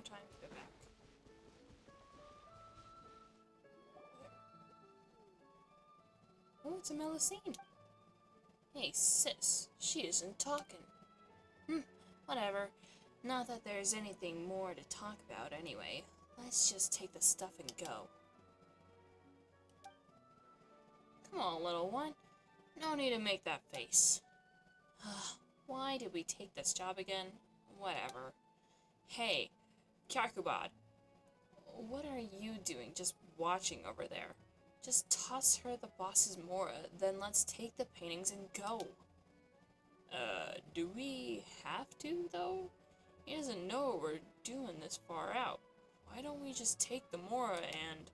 time. Go back. Oh, it's a Melusine. Hey, sis. She isn't talking. Whatever. Not that there's anything more to talk about anyway. Let's just take the stuff and go. Come on, little one. No need to make that face. Why did we take this job again? Whatever. Hey, Kyakubad. What are you doing just watching over there? Just toss her the boss's Mora, then let's take the paintings and go. Do we have to, though? He doesn't know we're doing this far out. Why don't we just take the Mora and...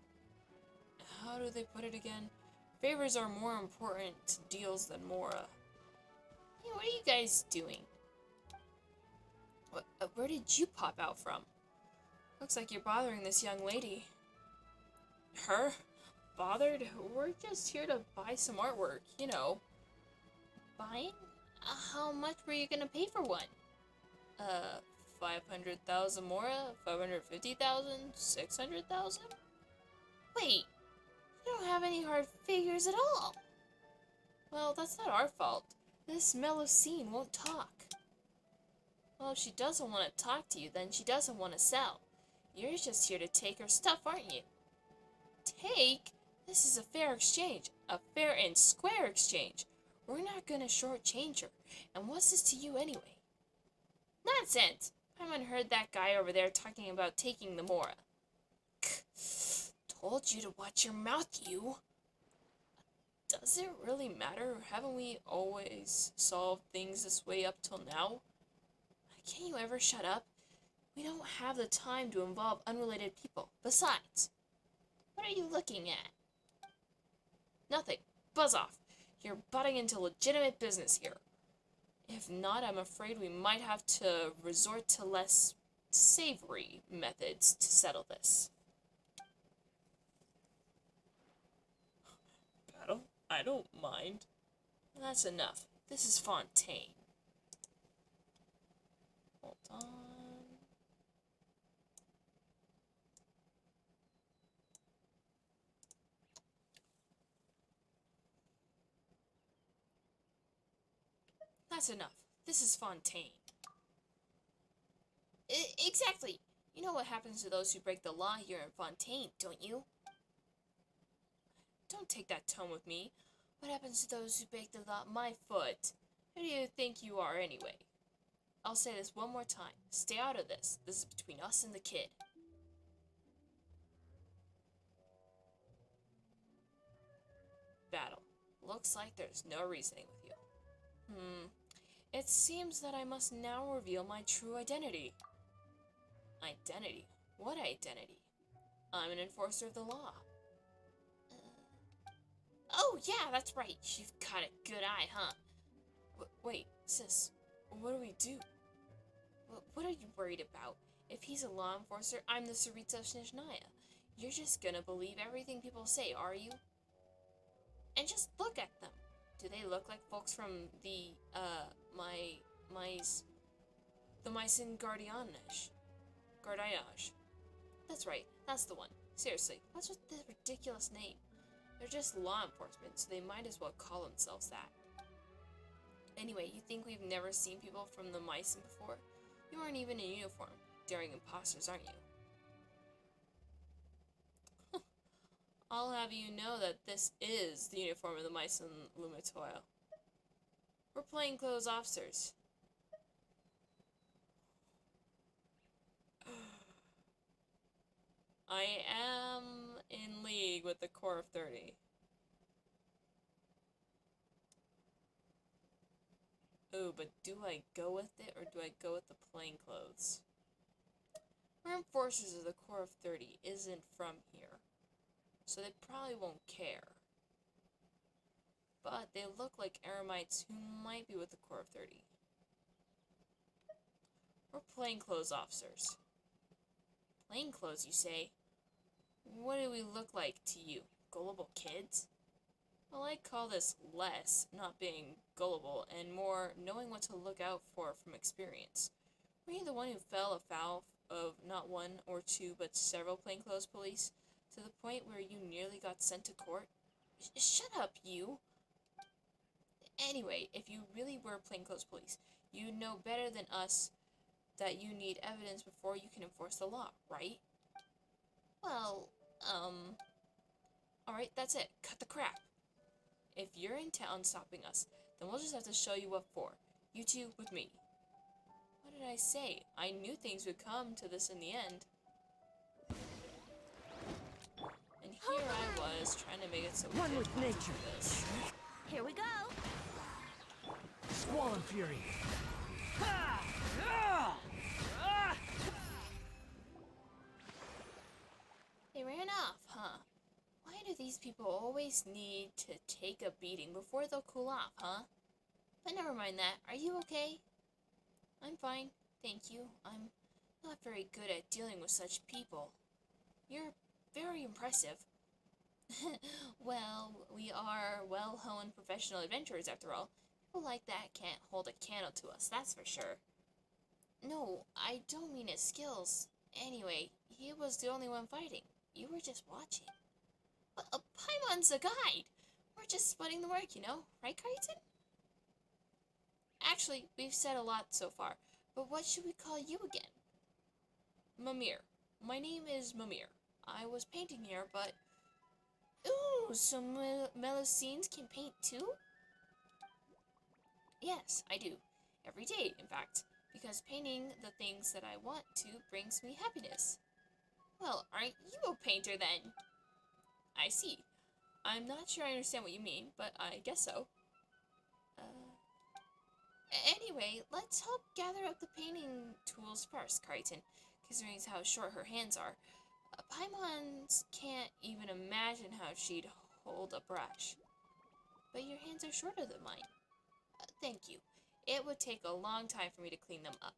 How do they put it again? Favors are more important to deals than Mora. Hey, what are you guys doing? Where did you pop out from? Looks like you're bothering this young lady. Her? Bothered? We're just here to buy some artwork, you know. Buying? How much were you gonna pay for one? 500,000 Mora? 550,000? 600,000? Wait, you don't have any hard figures at all. Well, that's not our fault. This Melusine won't talk. Well, if she doesn't want to talk to you, then she doesn't want to sell. You're just here to take her stuff, aren't you? Take? This is a fair exchange. A fair and square exchange. We're not gonna shortchange her. And what's this to you anyway? Nonsense! I haven't heard that guy over there talking about taking the Mora. Told you to watch your mouth, you. Does it really matter? Haven't we always solved things this way up till now? Can't you ever shut up? We don't have the time to involve unrelated people. Besides, what are you looking at? Nothing. Buzz off. You're butting into legitimate business here. If not, I'm afraid we might have to resort to less savory methods to settle this. Battle? I don't mind. That's enough. This is Fontaine. Hold on. That's enough. This is Fontaine. Exactly. You know what happens to those who break the law here in Fontaine, don't you? Don't take that tone with me. What happens to those who break the law? My foot. Who do you think you are anyway? I'll say this one more time. Stay out of this. This is between us and the kid. Battle. Looks like there's no reasoning with you. It seems that I must now reveal my true identity. Identity? What identity? I'm an enforcer of the law. Oh, yeah, that's right. You've got a good eye, huh? Wait, sis, what do we do? What are you worried about? If he's a law enforcer, I'm the Sarita Snishnaya. You're just gonna believe everything people say, are you? And just look at them. Do they look like folks from the, the Mycen Guardianage? That's right, that's the one. Seriously, what's with this ridiculous name? They're just law enforcement, so they might as well call themselves that. Anyway, you think we've never seen people from the Mycen before? You aren't even in uniform. Daring imposters, aren't you? I'll have you know that this is the uniform of the Mycen Lumitoya. We're plainclothes officers. I am in league with the Corps of 30. Oh, but do I go with it or do I go with the plainclothes? Armed Forces of the Corps of 30 isn't from here, so they probably won't care. But they look like Aramites who might be with the Corps of 30. We're plainclothes officers. Plainclothes, you say? What do we look like to you? Gullible kids? Well, I call this less not being gullible and more knowing what to look out for from experience. Were you the one who fell afoul of not one or two but several plainclothes police, to the point where you nearly got sent to court? Shut up, you! Anyway, if you really were plainclothes police, you know better than us that you need evidence before you can enforce the law, right? Well, alright, that's it. Cut the crap. If you're in town stopping us, then we'll just have to show you what for. You two with me. What did I say? I knew things would come to this in the end. And here I was, trying to make it so we One didn't with have to nature. do this. Here we go. Squall and fury. Ha! Ah! Ah! They ran off, huh? Why do these people always need to take a beating before they'll cool off, huh? But never mind that. Are you okay? I'm fine, thank you. I'm not very good at dealing with such people. You're very impressive. Well, we are well-honed professional adventurers after all. People like that can't hold a candle to us, that's for sure. No, I don't mean his skills. Anyway, he was the only one fighting. You were just watching. But Paimon's a guide. We're just splitting the work, you know? Right, Carrington? Actually, we've said a lot so far, but what should we call you again? Mimir. My name is Mimir. I was painting here, but... Ooh, so Melusines can paint too? Yes, I do. Every day, in fact, because painting the things that I want to brings me happiness. Well, aren't you a painter then? I see. I'm not sure I understand what you mean, but I guess so. Anyway, let's help gather up the painting tools first, Crichton, considering how short her hands are. Paimons can't even imagine how she'd hold a brush. But your hands are shorter than mine. Thank you. It would take a long time for me to clean them up.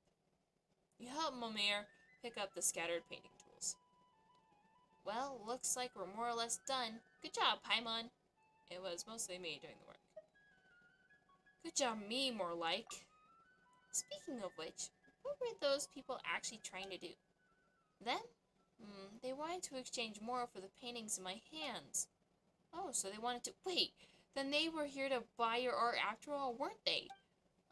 You help Mimir pick up the scattered painting tools. Well, looks like we're more or less done. Good job, Paimon. It was mostly me doing the work. Good job, me, more like. Speaking of which, what were those people actually trying to do? Them? They wanted to exchange more for the paintings in my hands. Oh, so they wanted to... Wait, then they were here to buy your art after all, weren't they?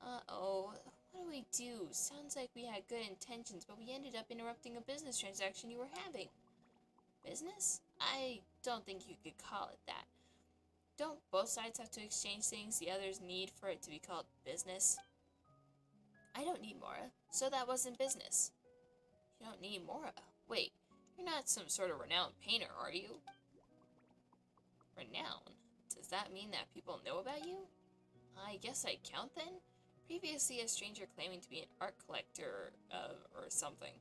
Uh-oh, what do we do? Sounds like we had good intentions, but we ended up interrupting a business transaction you were having. Business? I don't think you could call it that. Don't both sides have to exchange things the others need for it to be called business? I don't need Mora, so that wasn't business. You don't need Mora? Wait, you're not some sort of renowned painter, are you? Renowned? Does that mean that people know about you? I guess I count then? Previously, a stranger claiming to be an art collector, or something,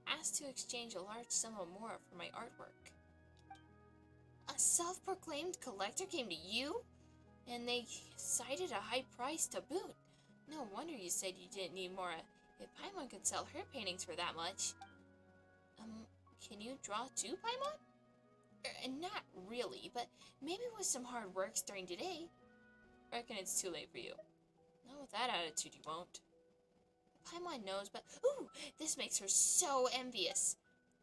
asked to exchange a large sum of Mora for my artwork. A self-proclaimed collector came to you? And they cited a high price to boot. No wonder you said you didn't need Mora. If Paimon could sell her paintings for that much. Can you draw too, Paimon? Not really, but maybe with some hard work starting today. Reckon it's too late for you. Not with that attitude, you won't. Paimon knows, but ooh, this makes her so envious.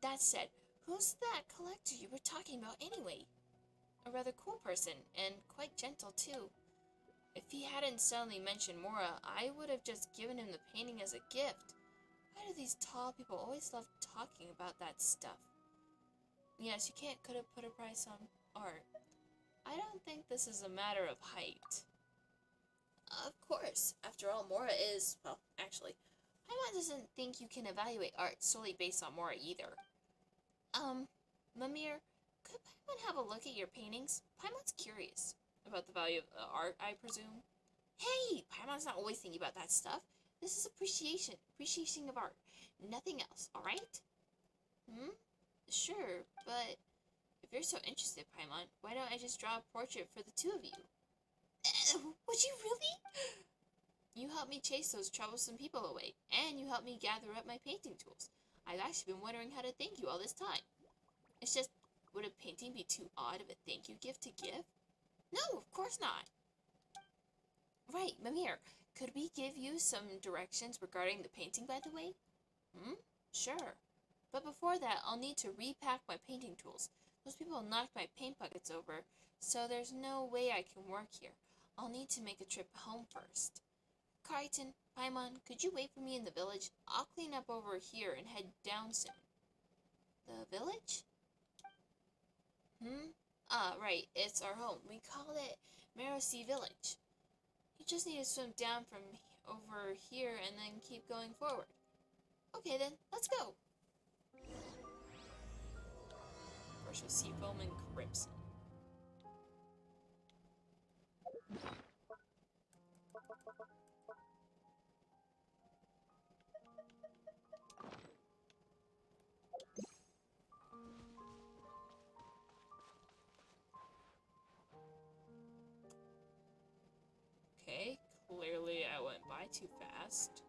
That said, who's that collector you were talking about anyway? A rather cool person, and quite gentle too. If he hadn't suddenly mentioned Mora, I would have just given him the painting as a gift. Why do these tall people always love talking about that stuff? Yes, you could have put a price on art. I don't think this is a matter of height. Of course. After all, Mora is, well, actually, Paimon doesn't think you can evaluate art solely based on Mora either. Mimir, could Paimon have a look at your paintings? Paimon's curious about the value of the art, I presume. Hey, Paimon's not always thinking about that stuff. This is appreciation of art. Nothing else, alright? Sure, but if you're so interested, Paimon, why don't I just draw a portrait for the two of you? Would you really? You helped me chase those troublesome people away, and you helped me gather up my painting tools. I've actually been wondering how to thank you all this time. It's just, would a painting be too odd of a thank you gift to give? No, of course not. Right, Mimir, could we give you some directions regarding the painting, by the way? Sure. But before that, I'll need to repack my painting tools. Those people knocked my paint buckets over, so there's no way I can work here. I'll need to make a trip home first. Crichton, Paimon, could you wait for me in the village? I'll clean up over here and head down soon. The village? Ah, right, it's our home. We call it Marosea Village. You just need to swim down from over here and then keep going forward. Okay then, let's go. First we'll see Foam and Crimson. Okay, clearly I went by too fast.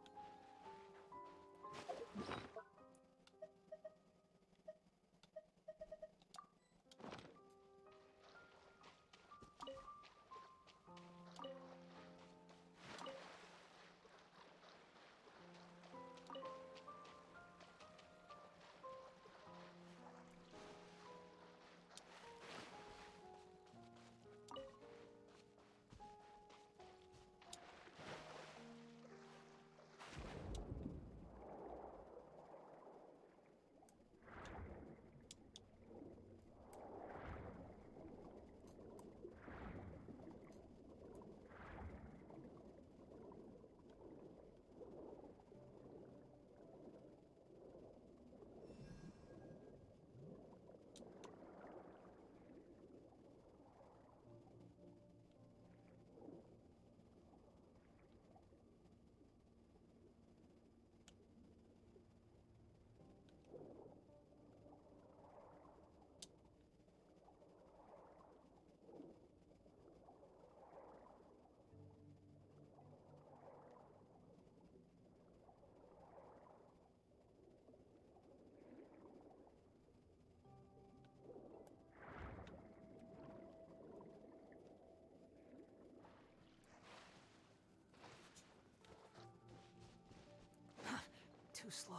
Too slow.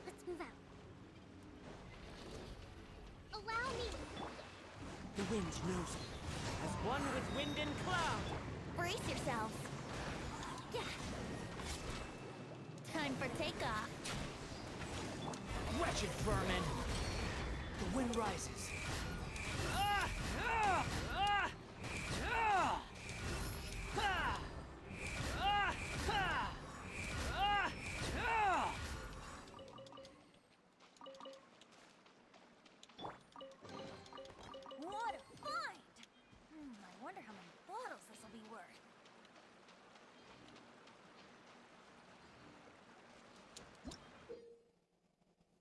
Let's move out. Allow me! The wind knows me. As one with wind and cloud. Brace yourselves. Yeah. Time for takeoff. Wretched vermin! The wind rises. What a find! I wonder how many bottles this will be worth.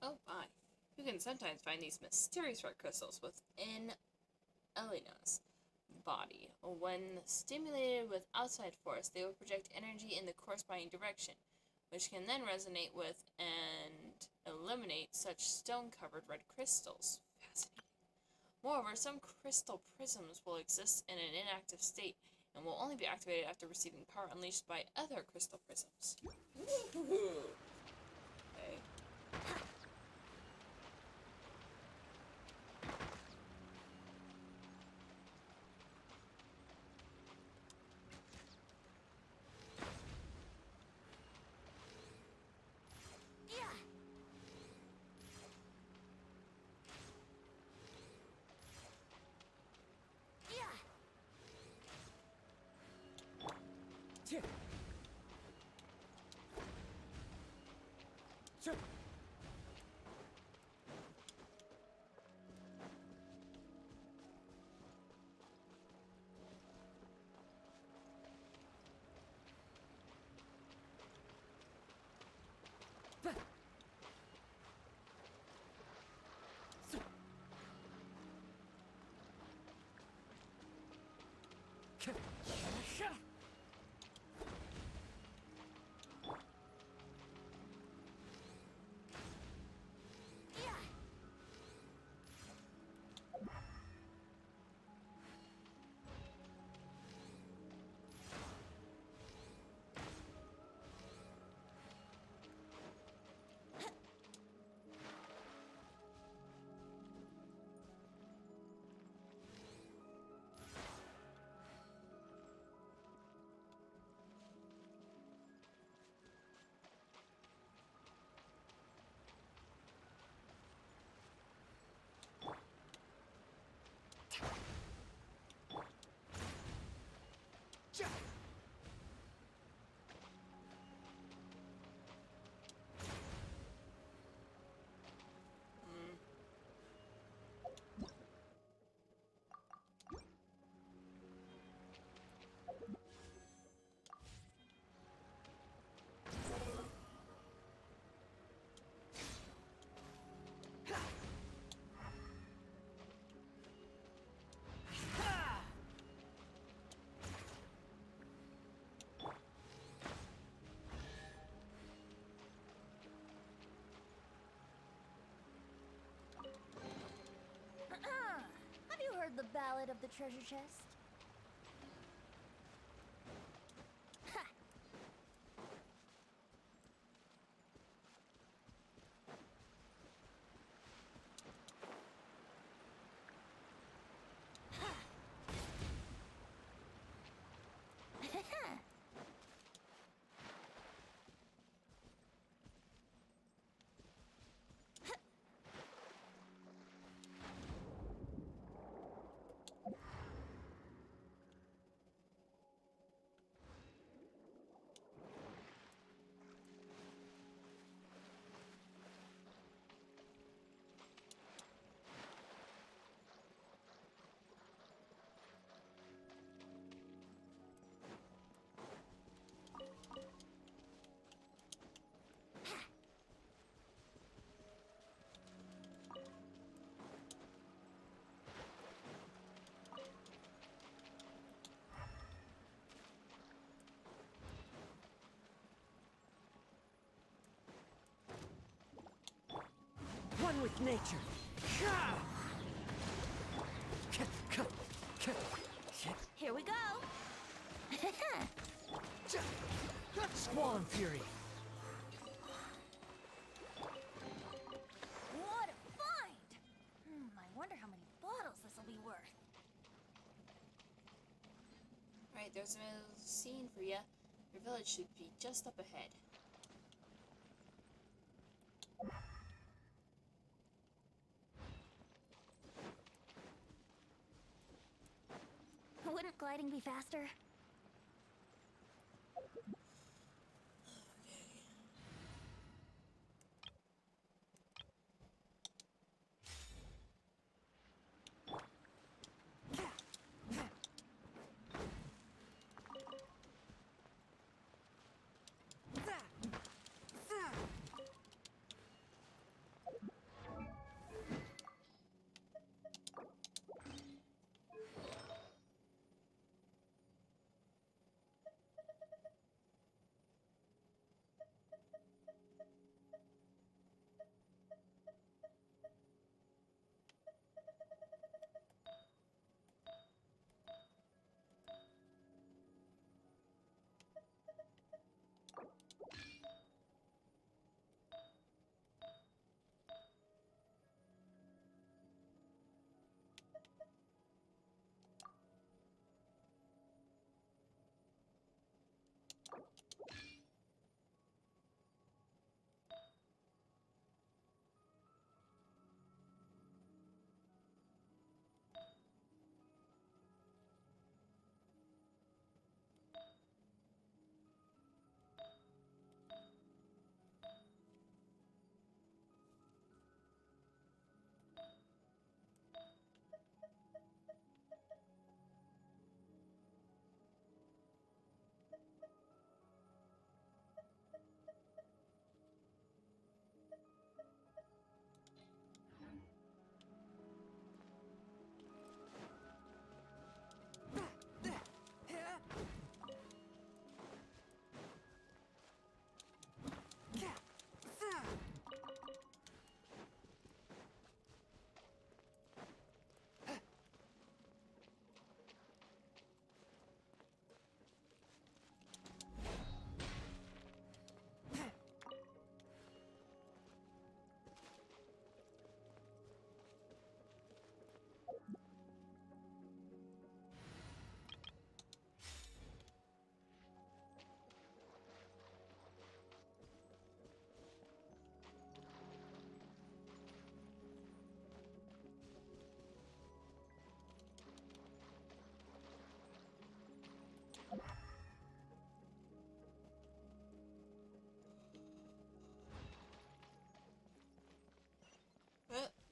Oh my. You can sometimes find these mysterious red crystals within Elena's body. When stimulated with outside force, they will project energy in the corresponding direction, which can then resonate with and eliminate such stone-covered red crystals. Fascinating. Moreover, some crystal prisms will exist in an inactive state and will only be activated after receiving power unleashed by other crystal prisms. Okay. Yeah. Yeah. Tip. Sir. The Ballad of the Treasure Chest? Ha! One with nature. Here we go! Squall and fury. What a find! I wonder how many bottles this will be worth. Alright, there's a scene for you. Your village should be just up ahead. Wouldn't gliding be faster?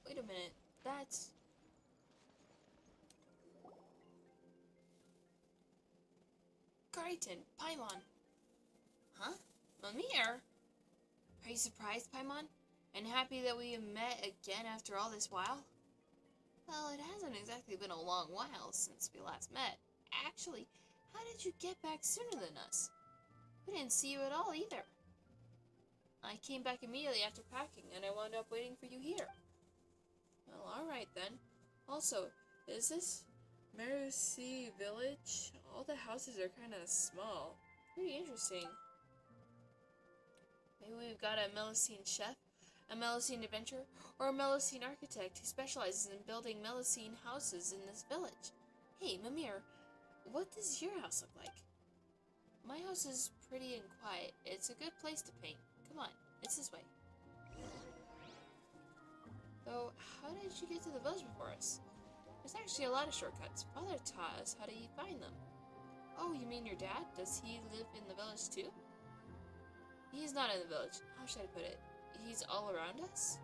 Wait a minute. That's... Karitan, Paimon. Huh? Mimir? Are you surprised, Paimon? And happy that we met again after all this while? Well, it hasn't exactly been a long while since we last met. Actually, how did you get back sooner than us? We didn't see you at all either. I came back immediately after packing, and I wound up waiting for you here. Well, alright then. Also, Is this Merusi village? All the houses are kind of small. Pretty interesting. Maybe we've got a Melusine chef, a Melusine adventurer, or a Melusine architect who specializes in building Melusine houses in this village. Hey, Mimir, what does your house look like? My house is pretty and quiet. It's a good place to paint. Come on, it's this way. Though, how did you get to the village before us? There's actually a lot of shortcuts. Father taught us how to find them. Oh, you mean your dad? Does he live in the village too? He's not in the village. How should I put it? He's all around us?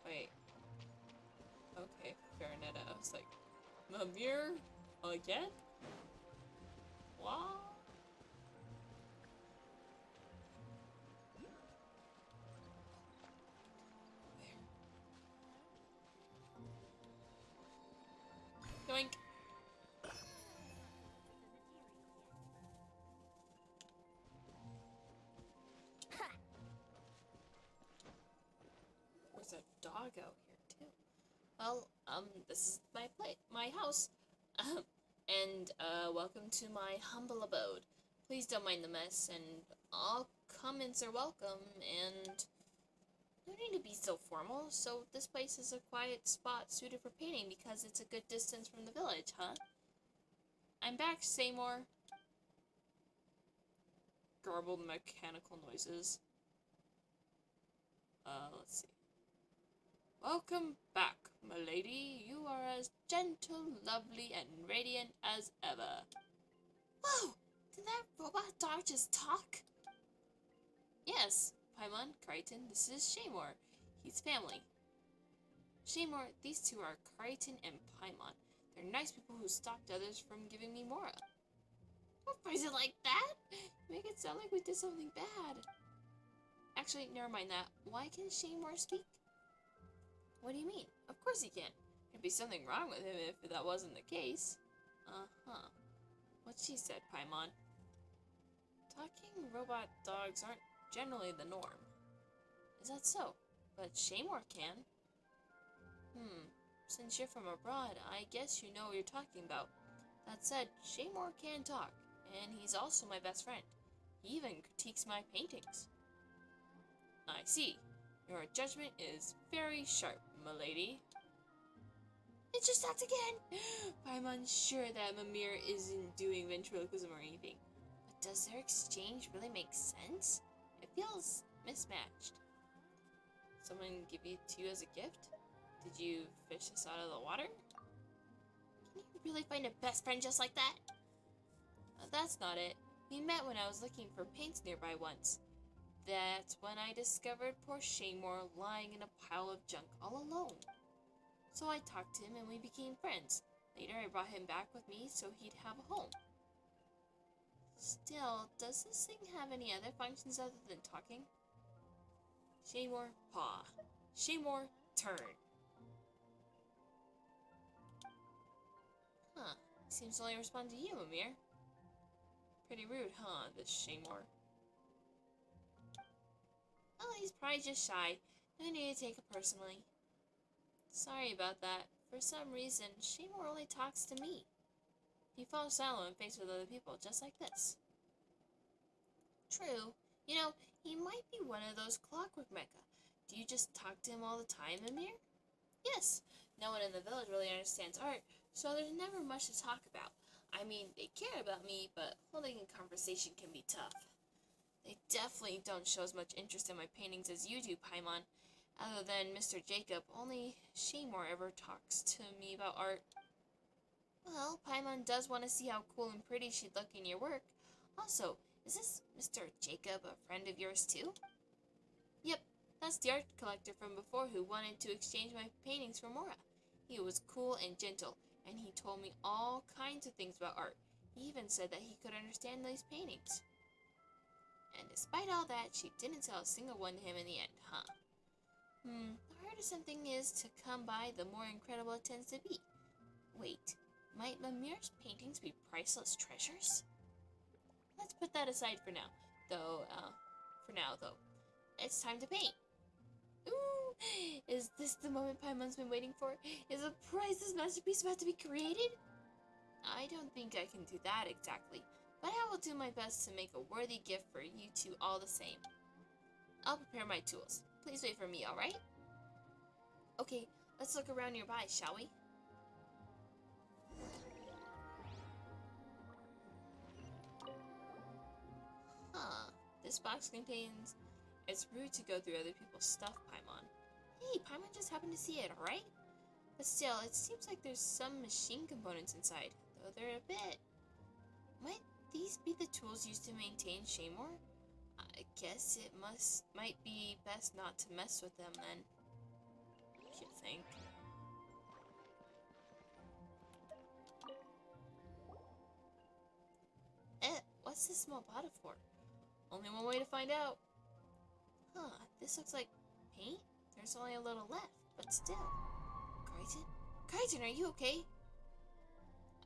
Wait. Okay, Farinetta. I was like, Mimir? Again? What? Yoink. There's a dog out here too. Well, this is my house. And welcome to my humble abode. Please don't mind the mess, and all comments are welcome, and no need to be so formal. So this place is a quiet spot suited for painting because it's a good distance from the village, huh? I'm back, Seymour. Garbled mechanical noises. Let's see. Welcome back, milady. You are as gentle, lovely, and radiant as ever. Whoa! Did that robot dog just talk? Yes, Paimon, Crichton, this is Seymour. He's family. Seymour, these two are Crichton and Paimon. They're nice people who stopped others from giving me Mora. Don't phrase it like that! You make it sound like we did something bad. Actually, never mind that. Why can Seymour speak? What do you mean? Of course he can. There'd be something wrong with him if that wasn't the case. Uh-huh. What she said, Paimon. Talking robot dogs aren't generally the norm. Is that so? But Seymour can. Since you're from abroad, I guess you know what you're talking about. That said, Seymour can talk, and he's also my best friend. He even critiques my paintings. I see. Your judgment is very sharp, milady. It just stopped again! I'm unsure that Mimir isn't doing ventriloquism or anything. But does their exchange really make sense? It feels mismatched. Someone give it to you as a gift? Did you fish this out of the water? Can you really find a best friend just like that? That's not it. We met when I was looking for paints nearby once. That's when I discovered poor Seymour lying in a pile of junk all alone. So I talked to him and we became friends. Later I brought him back with me so he'd have a home. Still, does this thing have any other functions other than talking? Seymour, paw. Seymour, turn. Huh. Seems to only respond to you, Mimir. Pretty rude, huh, this Seymour? Well, he's probably just shy. No need to take it personally. Sorry about that. For some reason, Seymour only talks to me. He falls silent when faced with other people, just like this. True. You know, he might be one of those clockwork mecha. Do you just talk to him all the time, Mimir? Yes. No one in the village really understands art, so there's never much to talk about. I mean, they care about me, but holding a conversation can be tough. They definitely don't show as much interest in my paintings as you do, Paimon. Other than Mr. Jacob, only Seymour ever talks to me about art. Well, Paimon does want to see how cool and pretty she'd look in your work. Also, is this Mr. Jacob a friend of yours too? Yep, that's the art collector from before who wanted to exchange my paintings for Mora. He was cool and gentle, and he told me all kinds of things about art. He even said that he could understand these paintings. And despite all that, she didn't sell a single one to him in the end, huh? The harder something is to come by, the more incredible it tends to be. Wait, Might Mimir's paintings be priceless treasures? Let's put that aside for now, though. It's time to paint. Ooh, is this the moment Paimon's been waiting for? Is a priceless masterpiece about to be created? I don't think I can do that exactly, but I will do my best to make a worthy gift for you two all the same. I'll prepare my tools. Please wait for me, alright? Okay, let's look around nearby, shall we? Huh. This box contains... It's rude to go through other people's stuff, Paimon. Hey, Paimon just happened to see it, alright? But still, it seems like there's some machine components inside, though they're a bit... Might these be the tools used to maintain Shaymore? I guess it might be best not to mess with them then. You think? What's this small bottle for? Only one way to find out. Huh, this looks like paint? There's only a little left, but still. Crichton? Crichton, are you okay?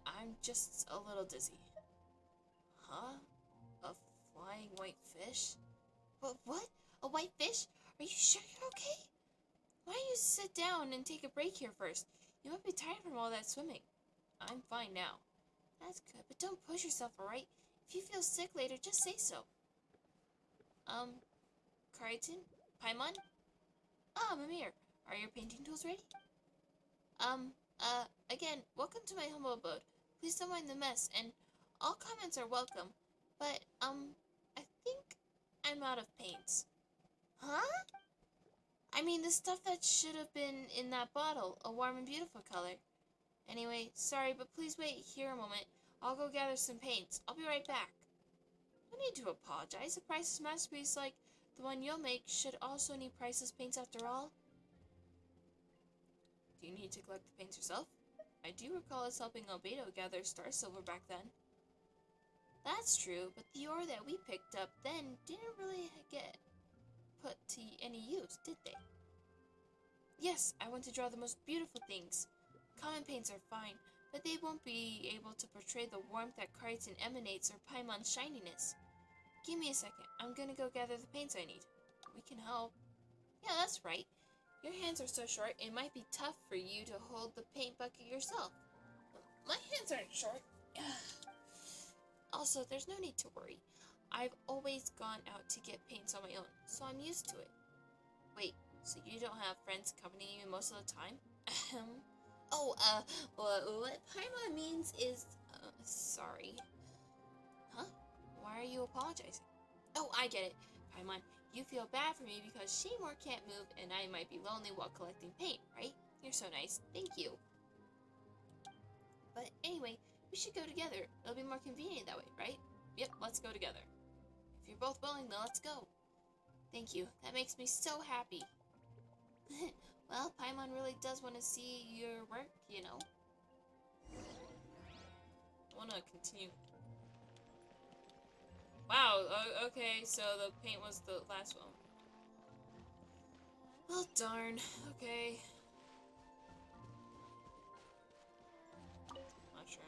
I'm just a little dizzy. Huh? A flying white fish? What? A white fish? Are you sure you're okay? Why don't you sit down and take a break here first? You might be tired from all that swimming. I'm fine now. That's good, but don't push yourself, alright? If you feel sick later, just say so. Crichton? Paimon? Ah, Mimir. Are your painting tools ready? Again, welcome to my humble abode. Please don't mind the mess, and all comments are welcome. But, I think I'm out of paints. Huh? I mean, the stuff that should have been in that bottle, a warm and beautiful color. Anyway, sorry, but please wait here a moment. I'll go gather some paints. I'll be right back. No need to apologize. A priceless masterpiece like the one you'll make should also need priceless paints after all. Do you need to collect the paints yourself? I do recall us helping Albedo gather star silver back then. That's true, but the ore that we picked up then didn't really get put to any use, did they? Yes, I want to draw the most beautiful things. Common paints are fine, but they won't be able to portray the warmth that Crichton emanates or Paimon's shininess. Give me a second. I'm gonna go gather the paints I need. We can help. Yeah, that's right. Your hands are so short, it might be tough for you to hold the paint bucket yourself. My hands aren't short. Also, there's no need to worry. I've always gone out to get paints on my own, so I'm used to it. Wait, so you don't have friends accompanying you most of the time? What Paimon means is, sorry. Huh? Why are you apologizing? Oh, I get it. Paimon, you feel bad for me because Shaymore can't move and I might be lonely while collecting paint, right? You're so nice. Thank you. But anyway, we should go together. It'll be more convenient that way, right? Yep, let's go together. If you're both willing, then let's go. Thank you. That makes me so happy. Well, Paimon really does want to see your work, you know. I want to continue. Wow, okay, so the paint was the last one. Well, darn. Okay. Not sure.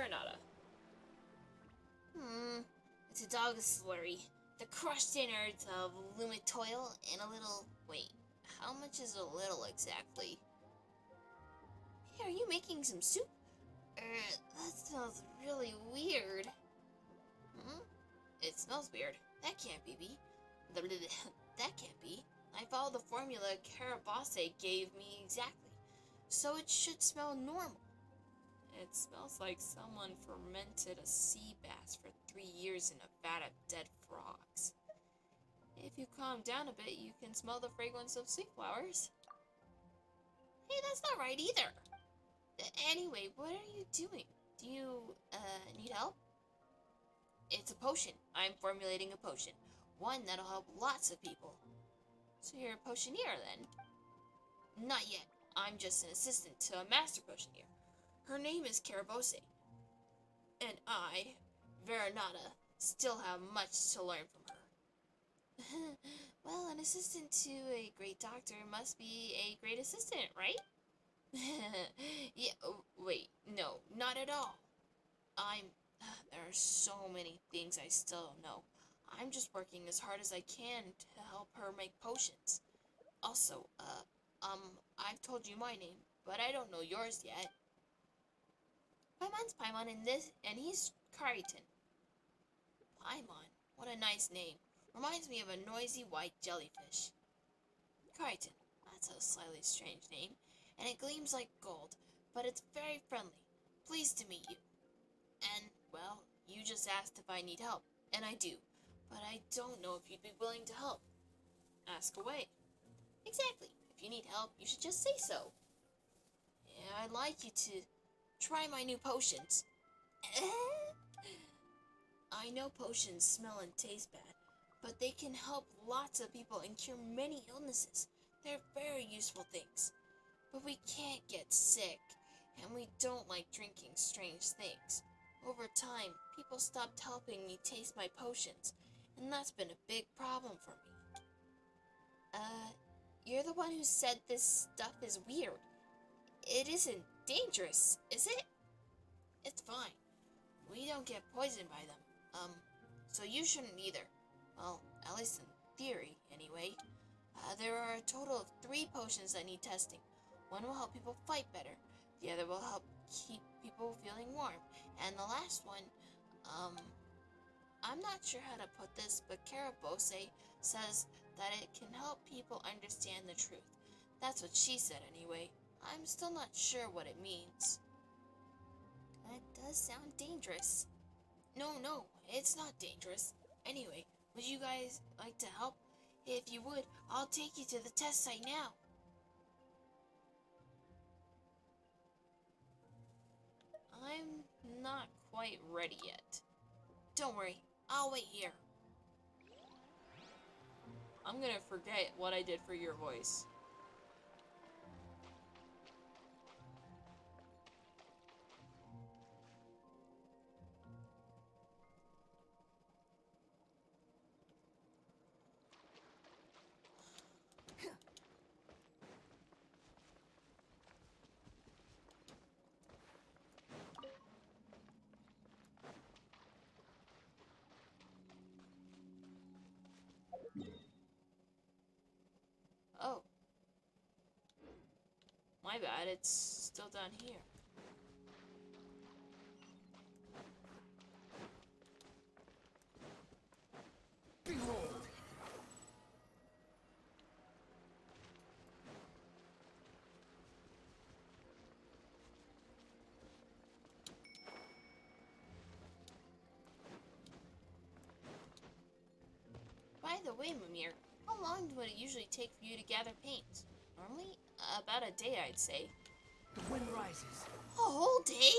Veronata. It's a dog slurry. The crushed innards of lumitoil and a little... Wait, how much is a little exactly? Hey, are you making some soup? That smells really weird. It smells weird. That can't be. That can't be. I followed the formula Karabase gave me exactly, so it should smell normal. It smells like someone fermented a sea bass for 3 years in a vat of dead frogs. If you calm down a bit, you can smell the fragrance of sweet flowers. Hey, that's not right either. Anyway, what are you doing? Do you, need help? It's a potion. I'm formulating a potion. One that'll help lots of people. So you're a potioneer, then? Not yet. I'm just an assistant to a master potioneer. Her name is Karabose. And I, Veronata, still have much to learn from her. Well, an assistant to a great doctor must be a great assistant, right? Yeah, wait, no, not at all. There are so many things I still don't know. I'm just working as hard as I can to help her make potions. Also, I've told you my name, but I don't know yours yet. Paimon's Paimon and he's Karitan. Paimon, what a nice name. Reminds me of a noisy white jellyfish. Karitan, that's a slightly strange name, and it gleams like gold, but it's very friendly. Pleased to meet you. And, well, you just asked if I need help, and I do, but I don't know if you'd be willing to help. Ask away. Exactly. If you need help, you should just say so. Yeah, I'd like you to try my new potions. I know potions smell and taste bad, but they can help lots of people and cure many illnesses. They're very useful things. But we can't get sick, and we don't like drinking strange things. Over time, people stopped helping me taste my potions, and that's been a big problem for me. You're the one who said this stuff is weird. It isn't dangerous, is it? It's fine. We don't get poisoned by them. So you shouldn't either. Well, at least in theory, anyway. There are a total of 3 potions that need testing. One will help people fight better. The other will help keep people feeling warm. And the last one, I'm not sure how to put this, but Karabose says that it can help people understand the truth. That's what she said anyway. I'm still not sure what it means. That does sound dangerous. No, it's not dangerous. Anyway, would you guys like to help? If you would, I'll take you to the test site now. I'm not quite ready yet. Don't worry, I'll wait here. I'm gonna forget what I did for your voice. Oh. My bad, it's still down here. Behold! By the way, Mimir, how long would it usually take for you to gather paint? Normally, about a day, I'd say. The wind rises. A whole day?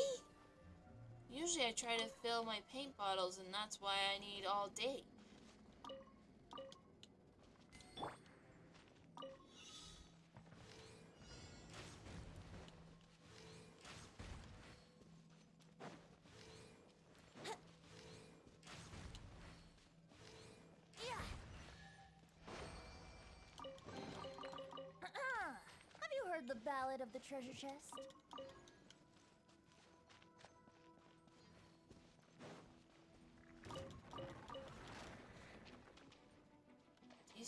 Usually I try to fill my paint bottles, and that's why I need all day. Have you heard the ballad of the treasure chest?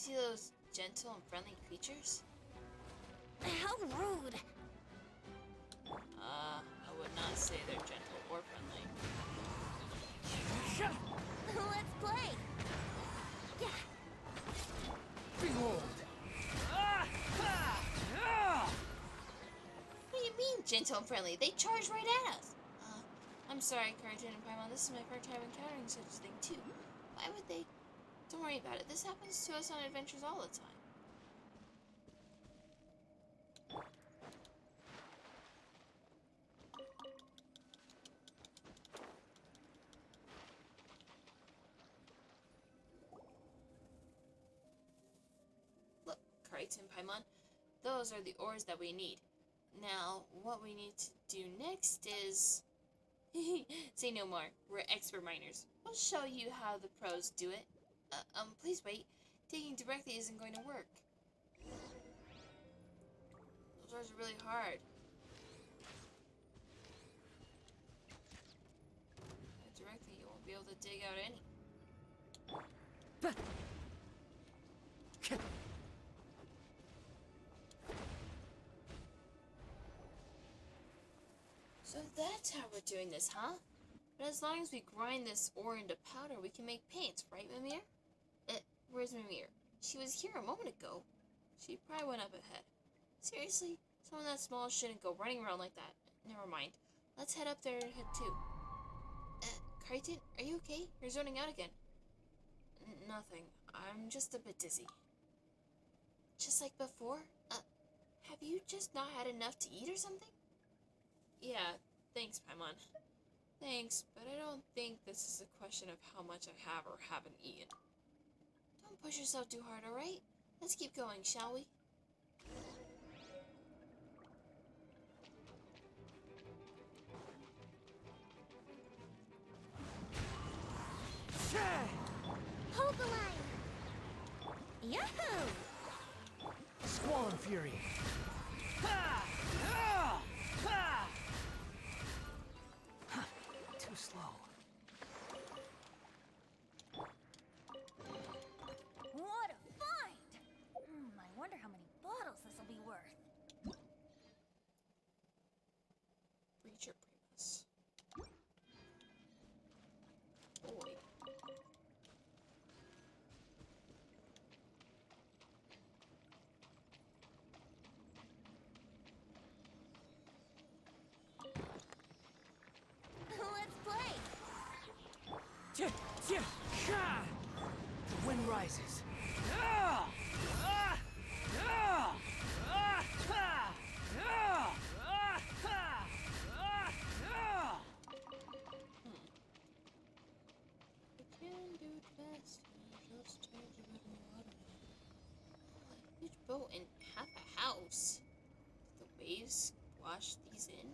see those gentle and friendly creatures? How rude! I would not say they're gentle or friendly. Let's play! Yeah! Behold! What do you mean, gentle and friendly? They charge right at us. I'm sorry, Cartoon and Paimon. This is my first time encountering such a thing, too. Why would they? Don't worry about it. This happens to us on adventures all the time. Look, Cartoon and Paimon. Those are the ores that we need. Now, what we need to do next is... Say no more. We're expert miners. We'll show you how the pros do it. Please wait. Digging directly isn't going to work. Those ores are really hard. Directly, you won't be able to dig out any. So that's how we're doing this, huh? But as long as we grind this ore into powder, we can make paints, right, Mimir? Where's Mimir? She was here a moment ago. She probably went up ahead. Seriously? Someone that small shouldn't go running around like that. Never mind. Let's head up there and head too. Crichton, are you okay? You're zoning out again. Nothing. I'm just a bit dizzy. Just like before? Have you just not had enough to eat or something? Yeah, thanks, Paimon. Thanks, but I don't think this is a question of how much I have or haven't eaten. Don't push yourself too hard, alright? Let's keep going, shall we? Hold the line! Yahoo! Squall Fury! Too slow. What a find! I wonder how many bottles this will be worth. Breacher Primus. Boy. Let's play! The wind rises. I can do it fast. Just change a bit in the water. A huge boat and half a house. Did the waves wash these in?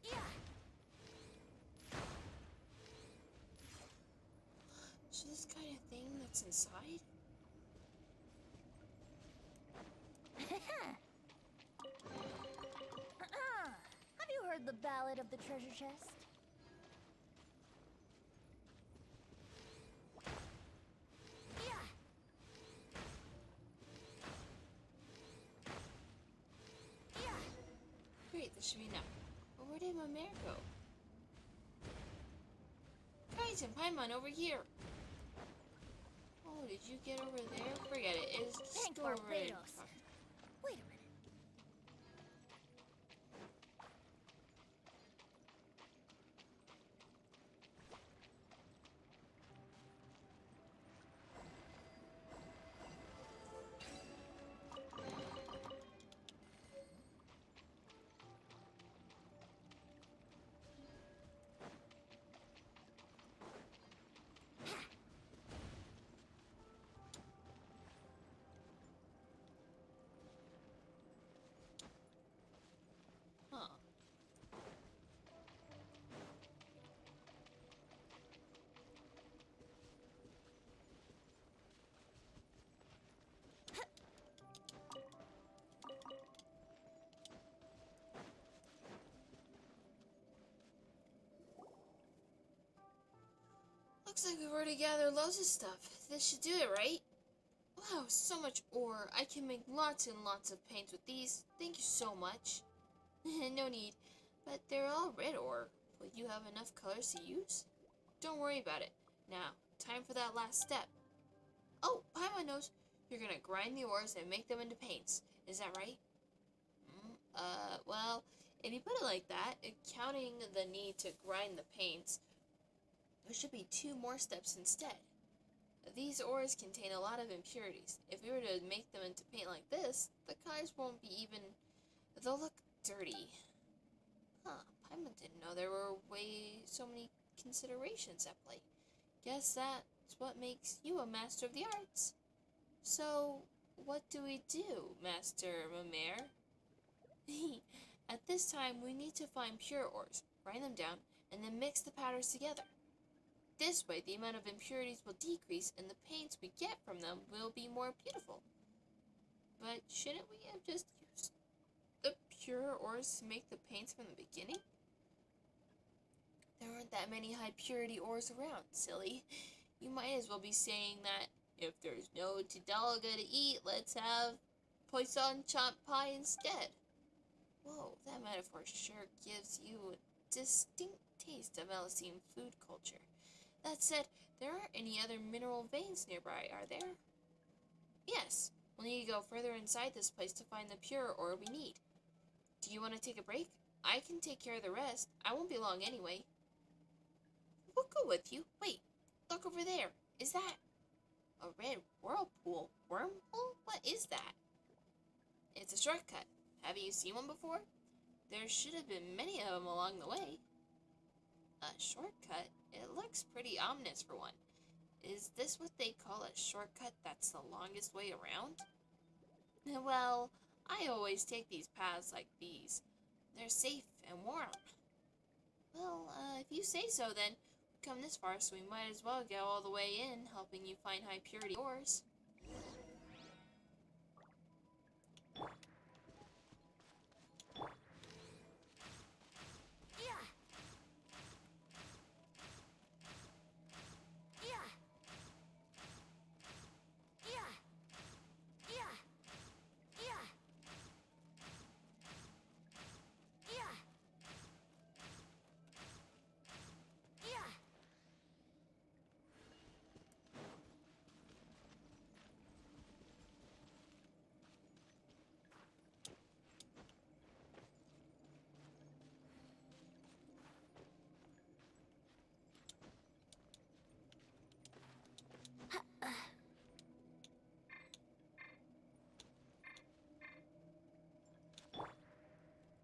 Yeah! So this kind of thing that's inside? Have you heard the ballad of the treasure chest? Yeah! Yeah! Great, this should be enough. But where did Mimir go? Crichton, Paimon, over here! Oh, did you get over there? Forget it. It's Thank stored. Barbados. Wait a minute. Looks like we've already gathered loads of stuff. This should do it, right? Wow, so much ore. I can make lots and lots of paints with these. Thank you so much. No need. But they're all red ore. Will you have enough colors to use? Don't worry about it. Now, time for that last step. Oh, Paimon knows. You're gonna grind the ores and make them into paints. Is that right? Well, if you put it like that, counting the need to grind the paints, there should be 2 more steps instead. These ores contain a lot of impurities. If we were to make them into paint like this, the colors won't be even... they'll look dirty. Huh, Paimon didn't know there were so many considerations at play. Guess that's what makes you a master of the arts. So, what do we do, Master Mamere? At this time, we need to find pure ores, grind them down, and then mix the powders together. This way, the amount of impurities will decrease, and the paints we get from them will be more beautiful. But shouldn't we have just used the pure ores to make the paints from the beginning? There aren't that many high purity ores around, silly. You might as well be saying that if there's no Tidalga to eat, let's have poisson chopped pie instead. Whoa, that metaphor sure gives you a distinct taste of Elysine food culture. That said, there aren't any other mineral veins nearby, are there? Yes, we'll need to go further inside this place to find the pure ore we need. Do you want to take a break? I can take care of the rest. I won't be long anyway. We'll go with you. Wait, look over there. Is that a red whirlpool? Wormhole? What is that? It's a shortcut. Haven't you seen one before? There should have been many of them along the way. A shortcut? It looks pretty ominous for one. Is this what they call a shortcut that's the longest way around? Well, I always take these paths like these. They're safe and warm. Well, if you say so then, we've come this far, so we might as well go all the way in, helping you find high purity ores.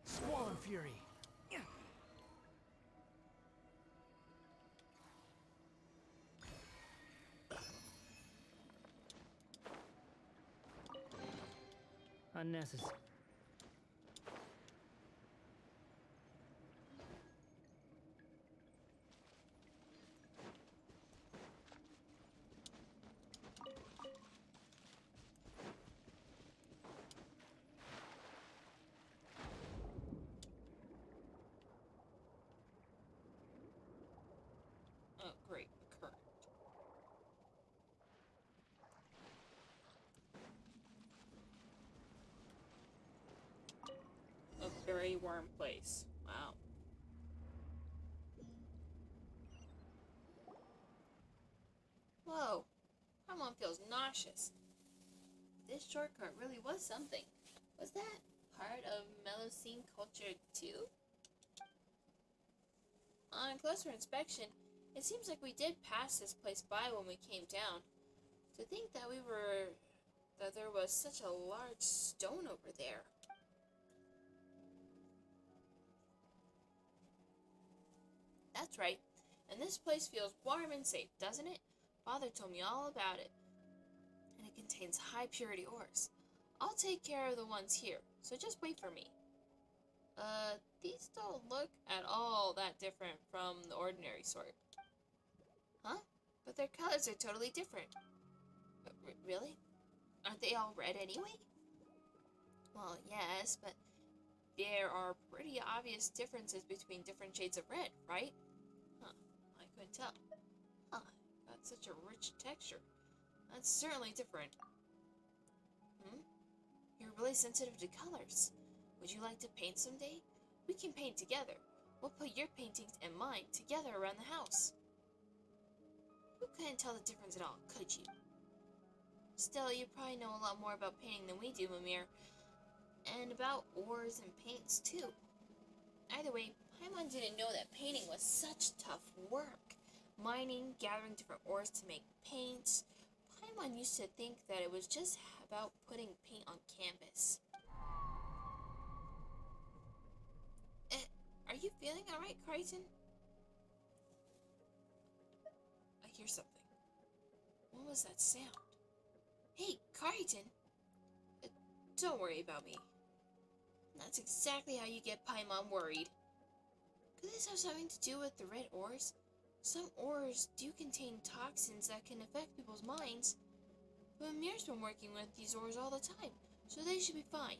Swarm Fury! Unnecessary. Oh, great, the current. A very warm place. Wow. Whoa, Paimon feels nauseous. This shortcut really was something. Was that part of Melocene culture too? On closer inspection, it seems like we did pass this place by when we came down. To think that there was such a large stone over there. That's right. And this place feels warm and safe, doesn't it? Father told me all about it. And it contains high purity ores. I'll take care of the ones here, so just wait for me. These don't look at all that different from the ordinary sort. Huh? But their colors are totally different. Really? Aren't they all red anyway? Well, yes, but there are pretty obvious differences between different shades of red, right? Huh, I couldn't tell. Huh, had such a rich texture. That's certainly different. You're really sensitive to colors. Would you like to paint someday? We can paint together. We'll put your paintings and mine together around the house. You couldn't tell the difference at all, could you? Still, you probably know a lot more about painting than we do, Mimir. And about ores and paints, too. Either way, Paimon didn't know that painting was such tough work. Mining, gathering different ores to make paints. Paimon used to think that it was just about putting paint on canvas. Are you feeling alright, Crichton? I hear something. What was that sound? Hey, Crichton! Don't worry about me. That's exactly how you get Paimon worried. Could this have something to do with the red ores? Some ores do contain toxins that can affect people's minds. But Mir's been working with these ores all the time, so they should be fine.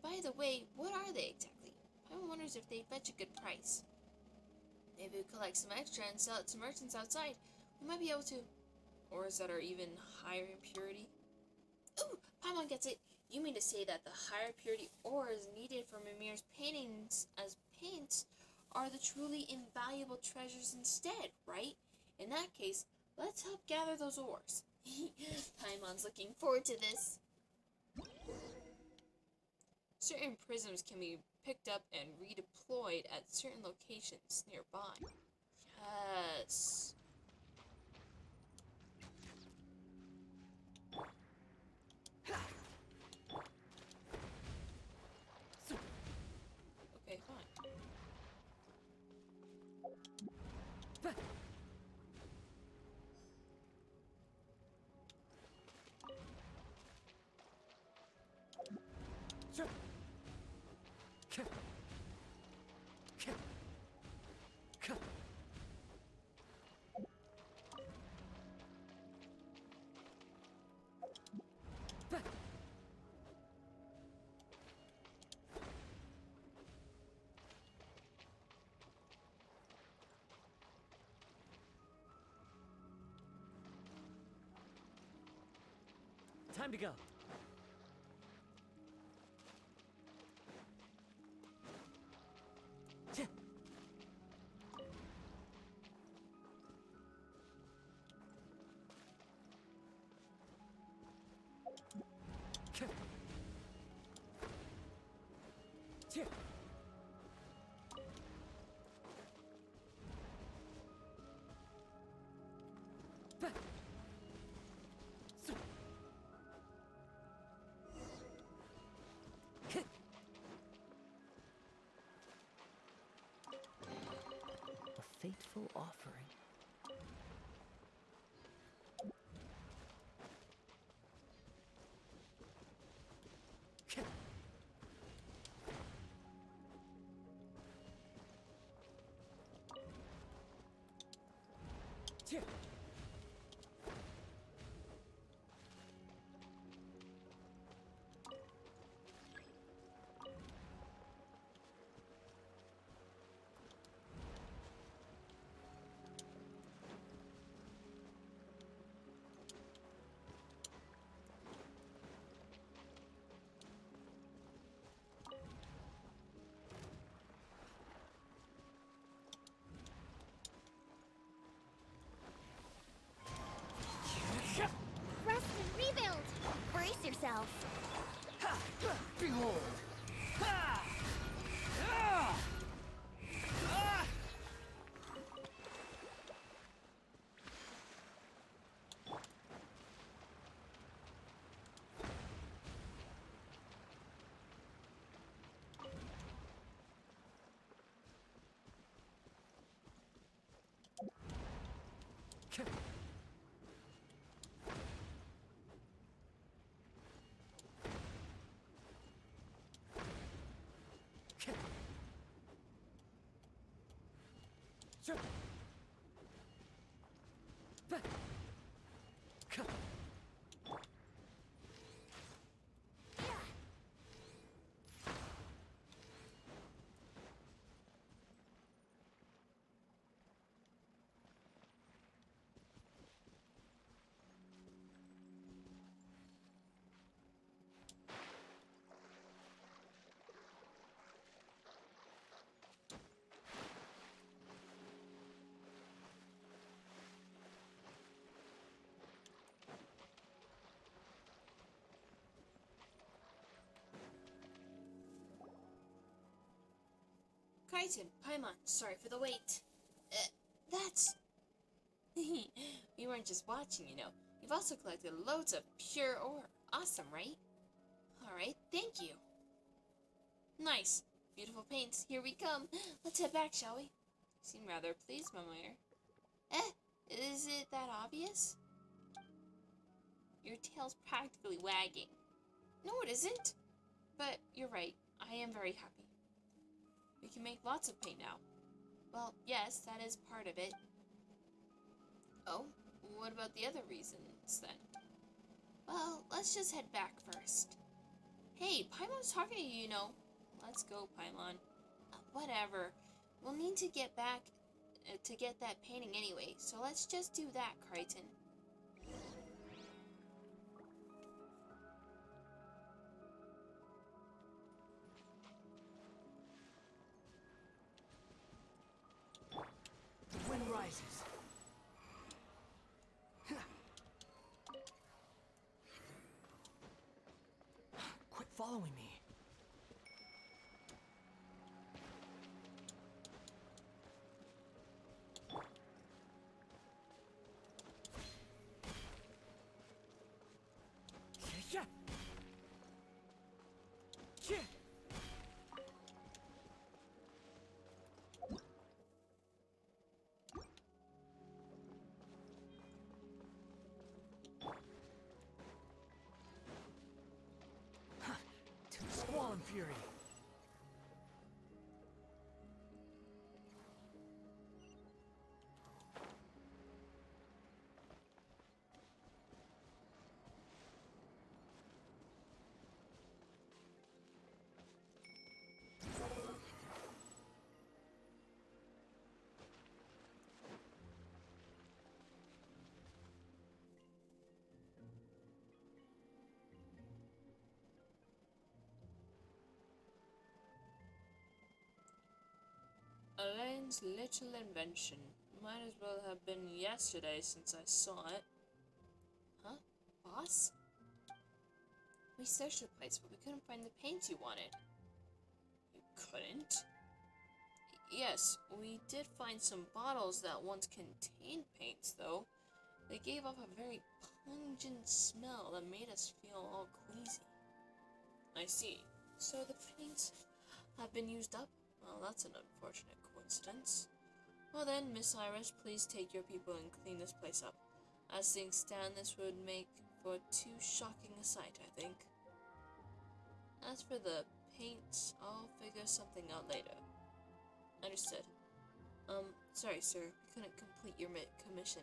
By the way, what are they exactly? Paimon wonders if they fetch a good price. Maybe we collect some extra and sell it to merchants outside. We might be able to... Ores that are even higher in purity. Ooh, Paimon gets it. You mean to say that the higher purity ores needed for Mimir's paintings as paints are the truly invaluable treasures instead, right? In that case, let's help gather those ores. Paimon's looking forward to this. Certain prisms can be picked up and redeployed at certain locations nearby. Yes. Okay, fine. Time to go. A fateful offering. Rest and rebuild! Brace yourself! Behold! Crichton, Paimon, sorry for the wait. That's... We weren't just watching, you know. You've also collected loads of pure ore. Awesome, right? Alright, thank you. Nice. Beautiful paints. Here we come. Let's head back, shall we? You seem rather pleased, Mamoyer. Is it that obvious? Your tail's practically wagging. No, it isn't. But you're right. I am very happy. We can make lots of paint now. Well, yes, that is part of it. Oh, what about the other reasons, then? Well, let's just head back first. Hey, Paimon's talking to you, you know. Let's go, Paimon. Whatever. We'll need to get back to get that painting anyway, so let's just do that, Crichton. The wind rises. Quit following me. Yeah. Yeah. To the squall and fury. Elaine's little invention. Might as well have been yesterday since I saw it. Huh? Boss? We searched the place, but we couldn't find the paints you wanted. You couldn't? Yes, we did find some bottles that once contained paints, though. They gave off a very pungent smell that made us feel all queasy. I see. So the paints have been used up? Well, that's an unfortunate coincidence. Well then, Miss Iris, please take your people and clean this place up. As things stand, this would make for too shocking a sight, I think. As for the paints, I'll figure something out later. Understood. Sorry, sir, we couldn't complete your commission.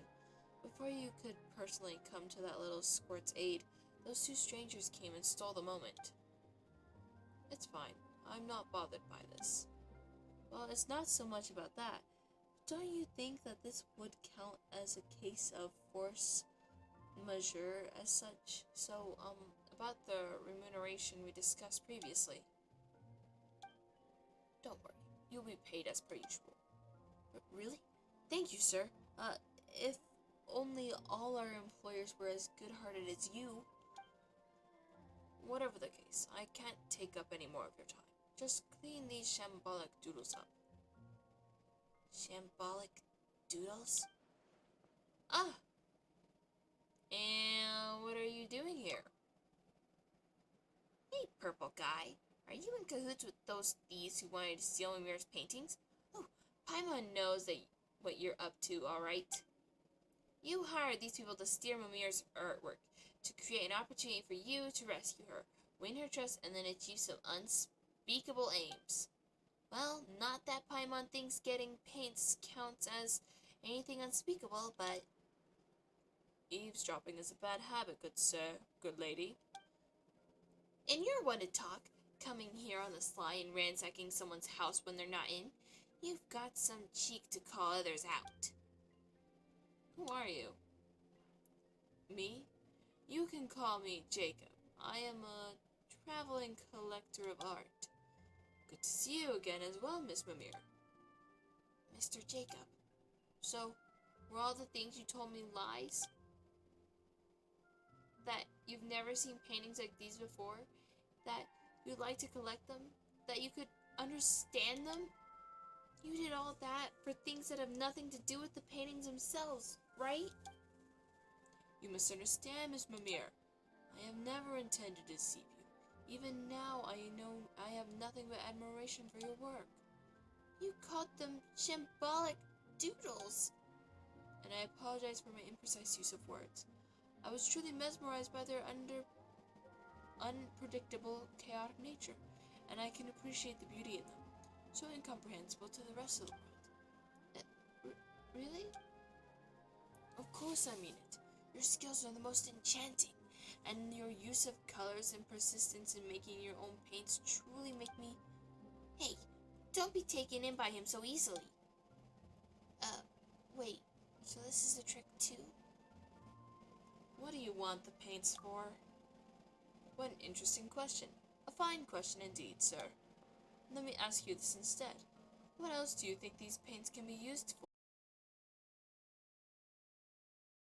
Before you could personally come to that little squirt's aid, those two strangers came and stole the moment. It's fine. I'm not bothered by this. Well, it's not so much about that. Don't you think that this would count as a case of force majeure as such? So, about the remuneration we discussed previously. Don't worry. You'll be paid as per usual. Really? Thank you, sir. If only all our employers were as good-hearted as you. Whatever the case, I can't take up any more of your time. Just clean these shambolic doodles up. Shambolic doodles? Ah! And what are you doing here? Hey, purple guy. Are you in cahoots with those thieves who wanted to steal Mimir's paintings? Oh, Paimon knows what you're up to, alright? You hired these people to steal Mimir's artwork, to create an opportunity for you to rescue her, win her trust, and then achieve some unspeakable aims. Well, not that Paimon thinks getting paints counts as anything unspeakable, but eavesdropping is a bad habit, good sir, good lady. And you're one to talk, coming here on the sly and ransacking someone's house when they're not in. You've got some cheek to call others out. Who are you? Me? You can call me Jacob. I am a traveling collector of art. Good to see you again as well, Miss Mimir. Mr. Jacob. So, were all the things you told me lies? That you've never seen paintings like these before? That you'd like to collect them? That you could understand them? You did all that for things that have nothing to do with the paintings themselves, right? You misunderstand, Miss Mimir. I have never intended to deceive you. Even now, I know I have nothing but admiration for your work. You called them shambolic doodles. And I apologize for my imprecise use of words. I was truly mesmerized by their unpredictable, chaotic nature, and I can appreciate the beauty in them, so incomprehensible to the rest of the world. Really? Of course I mean it. Your skills are the most enchanting, and your use of colors and persistence in making your own paints truly make me... Hey, don't be taken in by him so easily. Wait, so this is a trick too? What do you want the paints for? What an interesting question. A fine question indeed, sir. Let me ask you this instead. What else do you think these paints can be used for?